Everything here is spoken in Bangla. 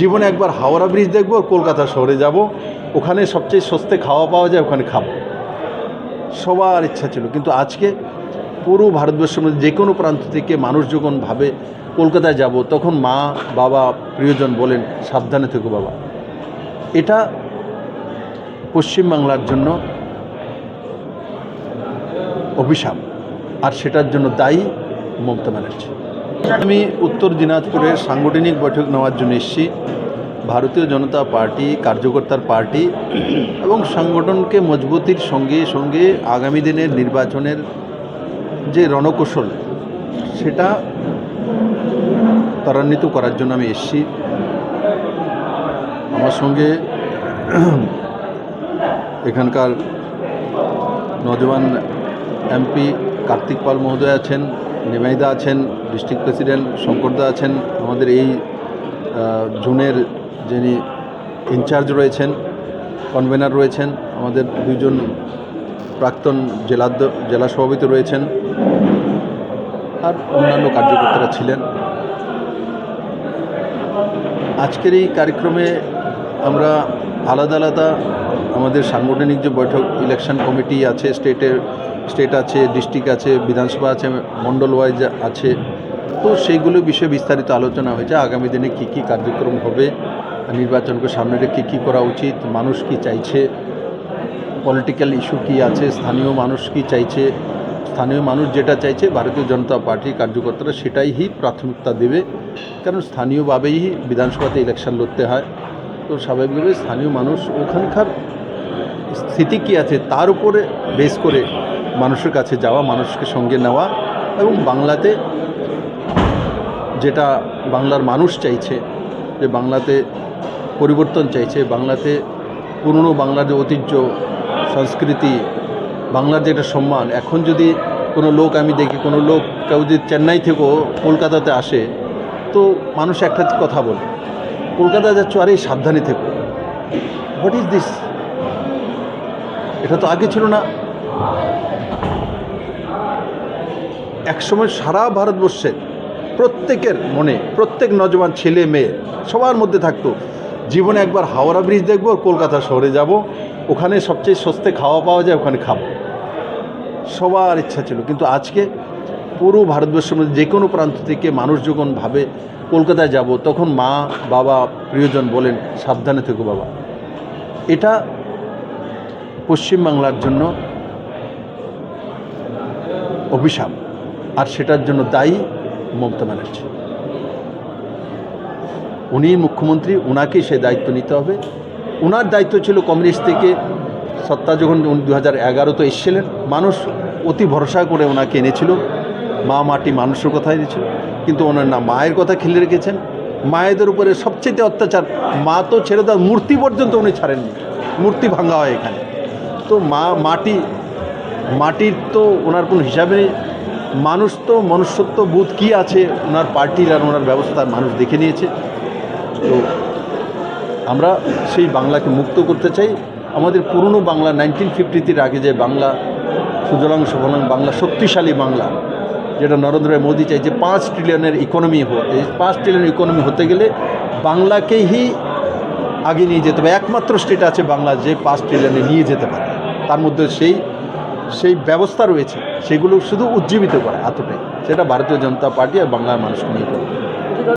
জীবনে একবার হাওড়া ব্রিজ দেখব, কলকাতা শহরে যাব, ওখানে সবচেয়ে সস্তে খাওয়া পাওয়া যায়, ওখানে খাবো। সবার ইচ্ছা ছিল, কিন্তু আজকে পুরো ভারতবর্ষের মধ্যে যে কোনো প্রান্ত থেকে মানুষ যখন ভাবে কলকাতায় যাব, তখন মা বাবা প্রিয়জন বলেন সাবধানে থেকো বাবা। এটা পশ্চিমবাংলার জন্য অভিশাপ, আর সেটার জন্য দায়ী মমতা ব্যানার্জি। আমি উত্তর দিনাজপুরের সাংগঠনিক বৈঠক নেওয়ার জন্য এসেছি। ভারতীয় জনতা পার্টি কার্যকর্তার পার্টি এবং সংগঠনকে মজবুতির সঙ্গে সঙ্গে আগামী দিনের নির্বাচনের যে রণকৌশল, সেটা ত্বরান্বিত করার জন্য আমি এসেছি। আমার সঙ্গে এখানকার নজওয়ান এমপি কার্তিক পাল মহোদয় আছেন, নিমাইদা আছেন, ডিস্ট্রিক্ট প্রেসিডেন্ট শঙ্করদা আছেন, আমাদের এই জোনের যিনি ইনচার্জ রয়েছেন, কনভেনার রয়েছেন, আমাদের দুজন প্রাক্তন জেলা সভাপতি রয়েছেন, আর অন্যান্য কার্যকর্তারা ছিলেন। আজকের এই কার্যক্রমে আমরা আলাদা আলাদা আমাদের সাংগঠনিক যে বৈঠক, ইলেকশন কমিটি আছে, স্টেট আছে, ডিস্ট্রিক্ট আছে, বিধানসভা আছে, মণ্ডল ওয়াইজ আছে, তো সেইগুলো বিষয়ে বিস্তারিত আলোচনা হয়েছে। আগামী দিনে কী কী কার্যক্রম হবে, নির্বাচনকে সামনে রেখে কী করা উচিত, মানুষ কী চাইছে, পলিটিক্যাল ইস্যু কী আছে, স্থানীয় মানুষ কী চাইছে, স্থানীয় মানুষ যেটা চাইছে ভারতীয় জনতা পার্টির কার্যকর্তারা সেটাই প্রাথমিকতা দেবে। কারণ স্থানীয়ভাবেই বিধানসভাতে ইলেকশন লড়তে হয়, তো স্বাভাবিকভাবে স্থানীয় মানুষ ওখানকার স্থিতি কী আছে তার উপরে বেস করে মানুষের কাছে যাওয়া, মানুষকে সঙ্গে নেওয়া, এবং বাংলাতে যেটা বাংলার মানুষ চাইছে, যে বাংলাতে পরিবর্তন চাইছে, বাংলাতে পুরনো বাংলার যে ঐতিহ্য সংস্কৃতি, বাংলার যেটা সম্মান, এখন যদি কোনো লোক, আমি দেখি কোনো লোক কেউ যদি চেন্নাই থেকেও কলকাতাতে আসে, তো মানুষ একটা কথা বলে, কলকাতা যাচ্ছ, আরে সাবধানে থেকো। What is this? এটা তো আগে ছিল না। একসময় সারা ভারতবর্ষের প্রত্যেকের মনে, প্রত্যেক নজওয়ান ছেলে মেয়ে সবার মধ্যে থাকতো, জীবনে একবার হাওড়া ব্রিজ দেখব, কলকাতা শহরে যাব, ওখানে সবচেয়ে সস্তে খাওয়া পাওয়া যায়, ওখানে খাবো। সবার ইচ্ছা ছিল, কিন্তু আজকে পুরো ভারতবর্ষের মধ্যে যে কোনো প্রান্ত থেকে মানুষ যখন ভাবে কলকাতায় যাব, তখন মা বাবা প্রিয়জন বলেন সাবধানে থেকো বাবা। এটা পশ্চিমবাংলার জন্য অভিশাপ, আর সেটার জন্য দায়ী মমতা ব্যানার্জি। উনি মুখ্যমন্ত্রী, ওনাকেই সেই দায়িত্ব নিতে হবে। ওনার দায়িত্ব ছিল কমিউনিস্ট থেকে সত্তা যখন 2011-তে এসেছিলেন, মানুষ অতি ভরসা করে ওনাকে এনেছিল, মা মাটি মানুষের কথা এনেছিল, কিন্তু ওনার না মায়ের কথা খেলে রেখেছেন। মায়েদের উপরে সবচেয়ে অত্যাচার, মা তো ছেড়ে দেওয়ার, মূর্তি পর্যন্ত উনি ছাড়েননি, মূর্তি ভাঙা হয় এখানে। তো মাটির তো ওনার কোনো হিসাবে নেই। মানুষ তো মনুষ্যত্ব বোধ কী আছে ওনার পার্টির আর ওনার ব্যবস্থার মানুষ দেখে নিয়েছে। তো আমরা সেই বাংলাকে মুক্ত করতে চাই। আমাদের পুরনো বাংলা 1953 আগে যে বাংলা সুজলাং সুফলাং বাংলা, শক্তিশালী বাংলা, যেটা নরেন্দ্র মোদী চাই, যে 5 ট্রিলিয়নের ইকোনমি হতে, 5 ট্রিলিয়ন ইকোনমি হতে গেলে বাংলাকেই আগে নিয়ে যেতে হবে। একমাত্র স্টেট আছে বাংলা যে 5 ট্রিলিয়নে নিয়ে যেতে পারে, তার মধ্যে সেই ব্যবস্থা রয়েছে, সেগুলো শুধু উজ্জীবিত করে এতটাই। সেটা ভারতীয় জনতা পার্টি আর বাংলার মানুষকে নিয়ে করে।